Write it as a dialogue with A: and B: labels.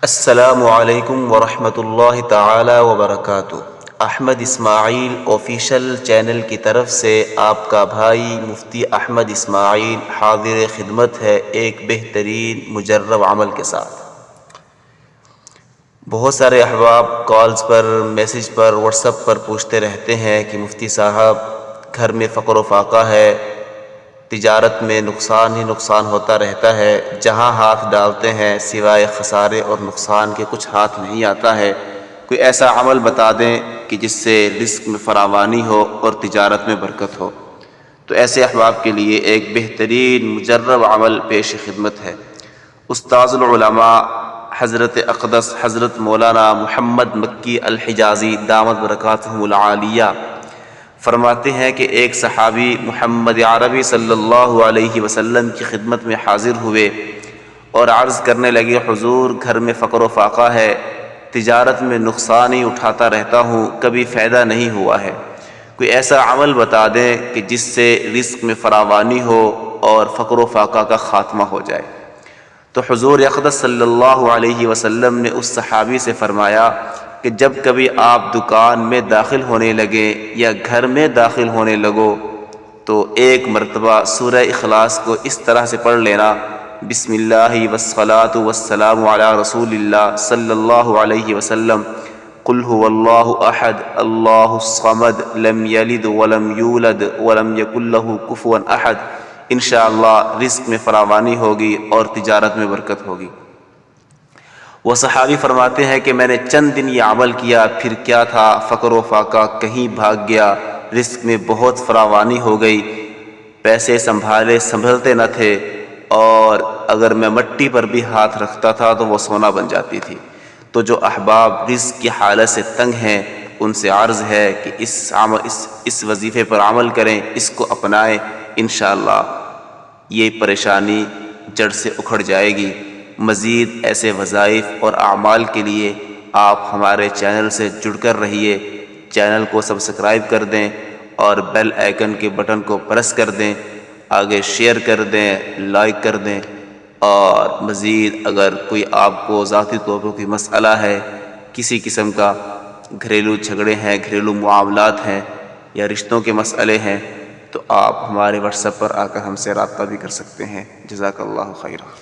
A: السلام علیکم ورحمۃ اللہ تعالی وبرکاتہ۔ احمد اسماعیل آفیشل چینل کی طرف سے آپ کا بھائی مفتی احمد اسماعیل حاضر خدمت ہے ایک بہترین مجرب عمل کے ساتھ۔ بہت سارے احباب کالز پر، میسج پر، واٹس ایپ پر پوچھتے رہتے ہیں کہ مفتی صاحب گھر میں فقر و فاقہ ہے، تجارت میں نقصان ہی نقصان ہوتا رہتا ہے، جہاں ہاتھ ڈالتے ہیں سوائے خسارے اور نقصان کے کچھ ہاتھ نہیں آتا ہے، کوئی ایسا عمل بتا دیں کہ جس سے رزق میں فراوانی ہو اور تجارت میں برکت ہو۔ تو ایسے احباب کے لیے ایک بہترین مجرب عمل پیش خدمت ہے۔ استاذ العلماء حضرت اقدس حضرت مولانا محمد مکی الحجازی دامت برکاتہم العالیہ فرماتے ہیں کہ ایک صحابی محمد عربی صلی اللہ علیہ وسلم کی خدمت میں حاضر ہوئے اور عرض کرنے لگے، حضور گھر میں فقر و فاقہ ہے، تجارت میں نقصان ہی اٹھاتا رہتا ہوں، کبھی فائدہ نہیں ہوا ہے، کوئی ایسا عمل بتا دیں کہ جس سے رزق میں فراوانی ہو اور فقر و فاقہ کا خاتمہ ہو جائے۔ تو حضور اقدس صلی اللہ علیہ وسلم نے اس صحابی سے فرمایا کہ جب کبھی آپ دکان میں داخل ہونے لگے یا گھر میں داخل ہونے لگو تو ایک مرتبہ سورہ اخلاص کو اس طرح سے پڑھ لینا، بسم اللہ والصلاة والسلام علی رسول اللہ صلی اللہ علیہ وسلم، قل هو اللہ احد اللہ الصمد لم یلد ولم یولد ولم یکن له کفوا احد، انشاءاللہ رزق میں فراوانی ہوگی اور تجارت میں برکت ہوگی۔ وہ صحابی فرماتے ہیں کہ میں نے چند دن یہ عمل کیا، پھر کیا تھا، فقر و فاقہ کہیں بھاگ گیا، رزق میں بہت فراوانی ہو گئی، پیسے سنبھلتے نہ تھے، اور اگر میں مٹی پر بھی ہاتھ رکھتا تھا تو وہ سونا بن جاتی تھی۔ تو جو احباب رزق کی حالت سے تنگ ہیں ان سے عرض ہے کہ اس وظیفے پر عمل کریں، اس کو اپنائیں، انشاءاللہ یہ پریشانی جڑ سے اکھڑ جائے گی۔ مزید ایسے وظائف اور اعمال کے لیے آپ ہمارے چینل سے جڑ کر رہیے، چینل کو سبسکرائب کر دیں اور بیل آئیکن کے بٹن کو پریس کر دیں، آگے شیئر کر دیں، لائک کر دیں، اور مزید اگر کوئی آپ کو ذاتی طور پر کوئی مسئلہ ہے، کسی قسم کا گھریلو جھگڑے ہیں، گھریلو معاملات ہیں یا رشتوں کے مسئلے ہیں، تو آپ ہمارے واٹس ایپ پر آ کر ہم سے رابطہ بھی کر سکتے ہیں۔ جزاک اللہ خیرہ۔